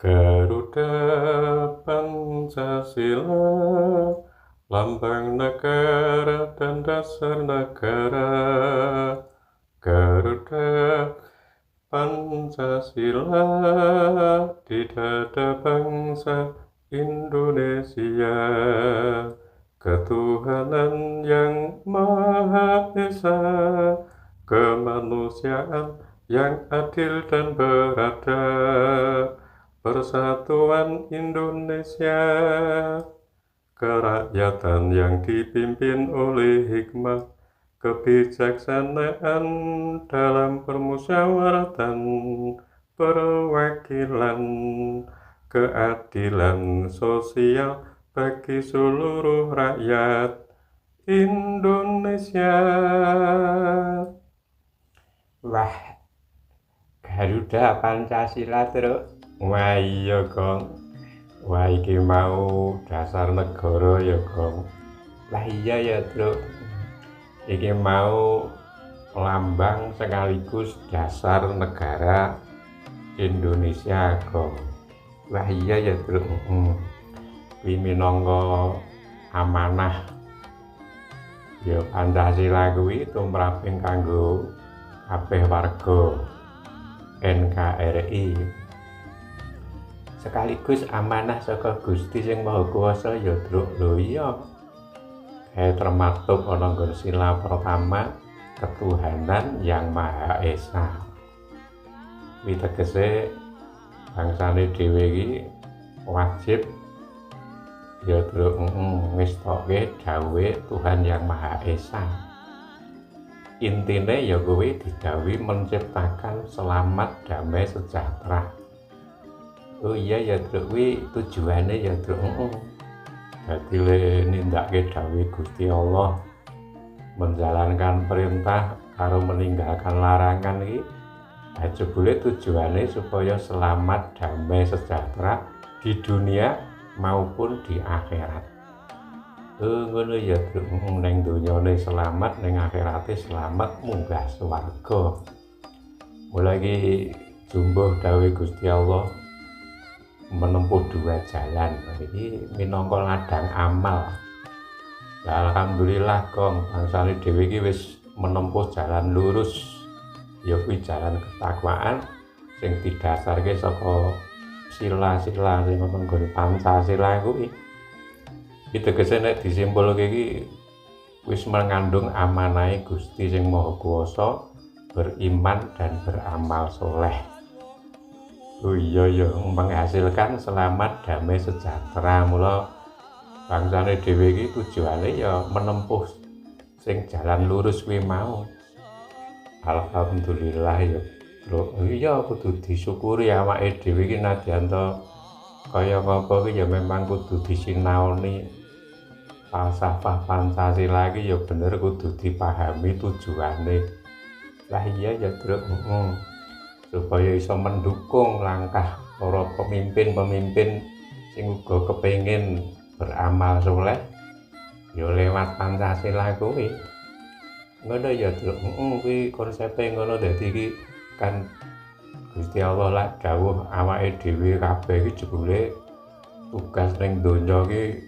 Garuda Pancasila, lambang negara dan dasar negara. Garuda Pancasila, di dada bangsa Indonesia. Ketuhanan yang Maha Esa, kemanusiaan yang adil dan beradab, persatuan Indonesia, kerakyatan yang dipimpin oleh hikmah, kebijaksanaan dalam permusyawaratan, perwakilan, keadilan sosial bagi seluruh rakyat Indonesia. Wah, Garuda Pancasila terus. Wah iya Gong, wah iki mau dasar negara ya Gong. Lah iya ya, Truk. Iki mau lambang sekaligus dasar negara Indonesia Gong. Wah iya ya, Truk. Kuwi minangka amanah ya Pancasila kuwi tumraping kanggo kabeh warga NKRI, Sekaligus amanah saka Gusti sing Maha Kuwasa ya, Truk. Lho iya. kayak termaktub ana nggon sila pertama, ketuhanan yang Maha Esa. Kuwi tegese bangsane dhewe iki wajib ya Truk ngestokke dawuhe Tuhan yang Maha Esa. Intine ya kuwi didhawuhi menciptakan selamat, damai, sejahtera. Oh iya ya, Truk. Kuwi tujuane ya, Truk. Dadi le nindakake dawuhe Gusti Allah, menjalankan perintah karo meninggalkan larangan iki, jebule tujuane supaya selamat, damai, sejahtera di dunia maupun di akhirat. Ngono ya, Truk. Ning donyane selamat, ning akhirate selamat munggah swarga. Mula iki jumbuh dawuhe Gusti Allah menempuh dua jalan. Iki minangka ladang amal. Lah alhamdulillah Gong, bangsane dhewe iki wis menempuh jalan lurus. Ya kuwi jalan ketakwaan sing didasarke saka sila-sila sing ana nggon Pancasila kuwi. Iki tegese nek disimpulke iki wis mengandung amanahe Gusti sing Maha Kuwasa, beriman dan beramal soleh. Oh iya ya, menghasilkan selamat, damai, sejahtera. Mula bangsane dhewe iki tujuane ya menempuh sing jalan lurus kuwi mau. Alhamdulillah ya, Bro. Iya kudu disyukuri awake dhewe iki nadyan to kaya ngapa iki ya memang kudu disinaoni. Falsafah Pancasila iki ya bener kudu dipahami tujuane. Lah iya ya, Truk. Supaya iso mendukung langkah para pemimpin-pemimpin sing uga kepengin beramal soleh ya lewat Pancasila kuwi. Ngono ya, Truk. Kuwi konsepe ngono. Dadi iki kan Gusti Allah lah dawuh awake dhewe kabeh iki jebule tugas ning donya iki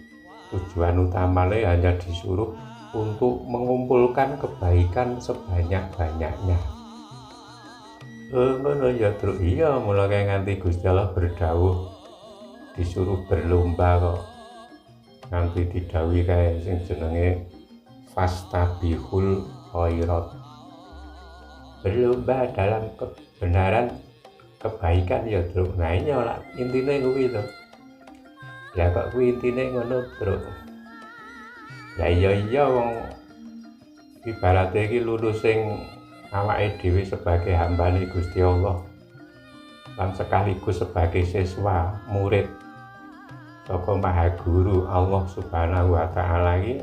tujuan utamane hanya disuruh untuk mengumpulkan kebaikan sebanyak-banyaknya. Ngono ya, Truk. Iya, mula kaya nganti Gusti Allah berdawuh disuruh berlomba kok. Nganti didhawuhi kae sing jenenge fastabihul khairat. Berlomba dalam kebenaran kebaikan ya, Truk. Nah ini ora intine kuwi to. Lah kok kuwi intine ngono, Truk. Lah iya wong ibarate iki lulus sing awake dhewe sebagai hambane Gusti Allah lan sekaligus sebagai siswa murid saka Maha Guru Allah Subhanahu wa taala iki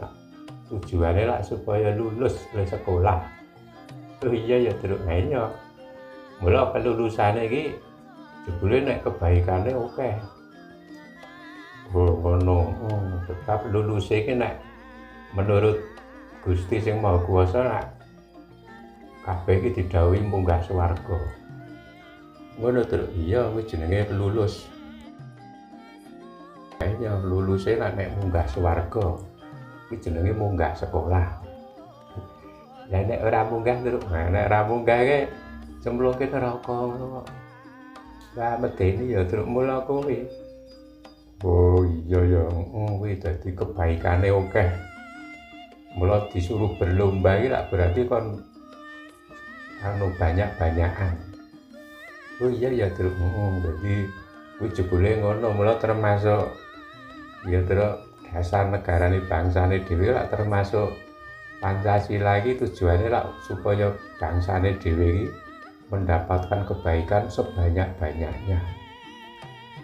tujuane lak supaya lulus le sekolah. Oh iya ya, Truk. Nah iya. Mula kelulusane iki jebule nek kebaikane akeh. Ngono. Sebab luluse iki nek menurut Gusti sing Maha Kuwasa nek kabeh iki didhawuhi munggah swarga. Ngono, Truk. Iya, kuwi jenenge lulus. ya luluse lah nek munggah swarga kuwi jenenge munggah sekolah. Lah nek ora munggah terus nek ora munggah ke cemplungke neraka ngono kok. Wah medeni ya terus mula kuwi. Oh iya ya, kuwi dadi kebaikane akeh. Mula disuruh berlomba iki lak berarti kon banyak-banyakan. Oh iya ya terus dadi kuwi jebule ngono, mula termasuk ya terus dasar negarane bangsane dhewe lak termasuk Pancasila iki tujuannya lak supaya bangsane dhewe iki mendapatkan kebaikan sebanyak-banyaknya,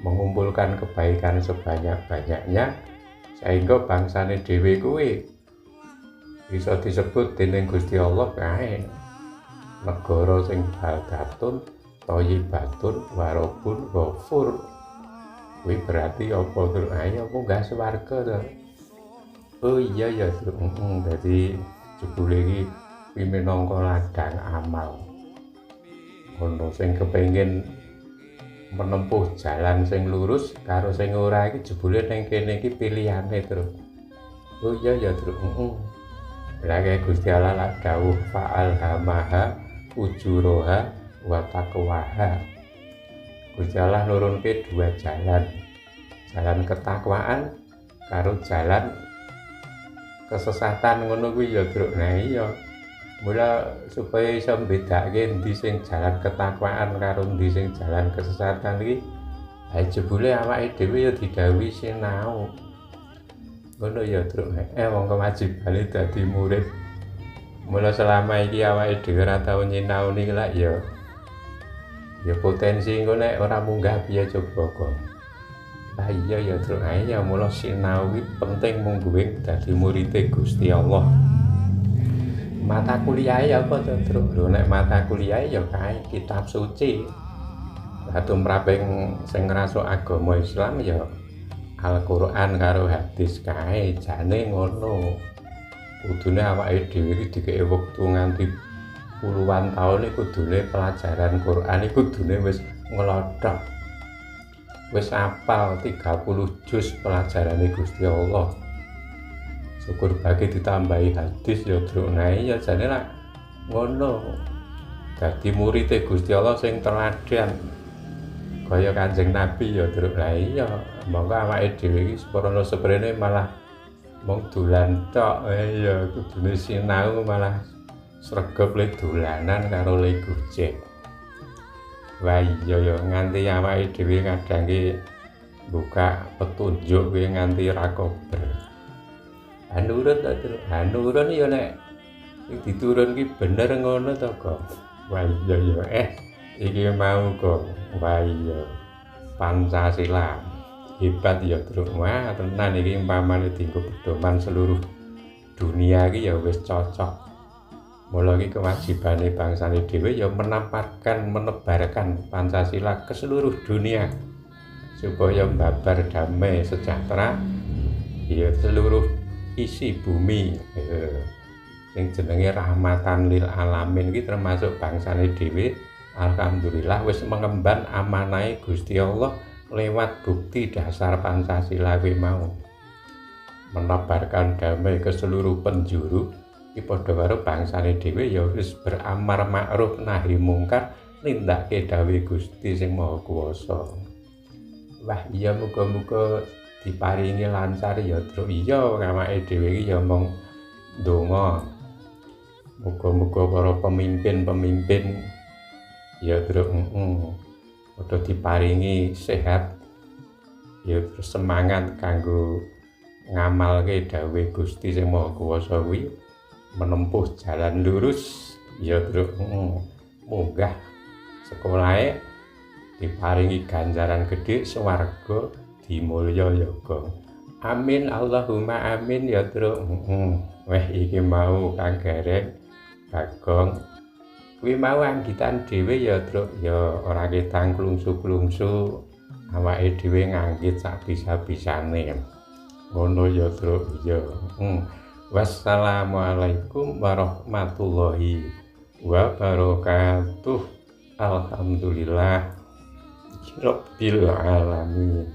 mengumpulkan kebaikan sebanyak-banyaknya sehingga bangsane dhewe kuwi bisa disebut dening Gusti Allah kae negara sing baldatun thayyibatun warabun ghafur. Kuwi berarti apa terus ayo munggah swarga to. Oh iya ya dadi jebule iki kuwi minangka ladang amal. Ono sing kepengin menempuh jalan sing lurus karo sing ora iki jebule ning kene iki pilihane terus. Oh iya ya terus Lah Gusti Allah lak dawuh fa'alhamaha ujuraha wa taqwaha. Gusti Allah nurunke dua jalan. Jalan ketakwaan karo jalan kesesatan ngono kuwi ya Truk. Nah iya. Mula supaya iso mbedakake endi sing jalan ketakwaan karo endi sing jalan kesesatan iki, jebule awake dhewe ya didhawuhi sinau. Ngono ya Truk. Wong kewajibane dadi murid. Mula selama iki awake dhewe ora tau nyinaoni lak ya potensi engko nek ora munggah piye coba kok. Lah iya ya Truk. Ya mula sinau iki penting mung duwe dadi murid Gusti Allah. Mata kuliah ya apa to Truk? Lho nek mata kuliah ya kae kitab suci. Lah tumraping sing ngrasuk agama Islam ya Al-Qur'an karo hadis kae jane ngono. Kudune awake dhewe iki dikeki wektu nganti puluhan taun iki kudune pelajaran Qur'an iki kudune wis nglodhok. Wis apal 30 juz pelajarane Gusti Allah. Syukur bagi ditambahi hadis ya Truk. Nah ya jane lak ngono. Dadi murid Gusti Allah sing teladan. Kaya Kanjeng Nabi ya Truk. Lah iya, monggo awake dhewe iki seprono seprene malah mung dolan tok. Ya kudune sinau malah sregep le dolanan karo le gojek. Wah iya ya nganti awake dhewe kadang ki buka petunjuk kuwi nganti ra kober. Nurun to Truk. Nurun ya nek diturun ki bener ngono to kok. Wah iya ya iki mau kok. Wah iya Pancasila hebat ya Truk. Wah tenan iki umpamane dienggo pedoman seluruh dunia iki ya wis cocok. Mula iki kewajibane bangsane dhewe ya menebarkan Pancasila ke seluruh dunia supaya mbabar damai sejahtera ya seluruh isi bumi. Sing jenenge rahmatan lil alamin iki termasuk bangsane dhewe. Alhamdulillah wis mengemban amanahe Gusti Allah lewat bukti dasar Pancasila kuwi mau. Menebarkan damai ke seluruh penjuru iki padha karo bangsane dhewe ya wis beramar ma'ruf nahi mungkar nindakake dawuh Gusti sing Maha Kuwasa. Wah iya muga-muga diparingi lancar ya Truk. Iya awake dhewe iki ya mung ndonga. Muga-muga para pemimpin-pemimpin ya Truk padha diparingi sehat ya semangat kanggo ngamalke dawuh Gusti sing Maha Kuwasa kuwi menempuh jalan lurus ya Truk. Munggah sekolahe diparingi ganjaran gede swarga dimulya yoga. Amin Allahumma amin ya Truk. Weh iki mau Kang Gareng Bagong kuwi mau anggitan dhewe ya Truk. Ya ora ketang klungsu-klungsu awake dhewe nganggit sak bisa-bisane. Ngono ya Truk. Ya. Wassalamualaikum warahmatullahi wabarakatuh. Alhamdulillah Rabbil alamin.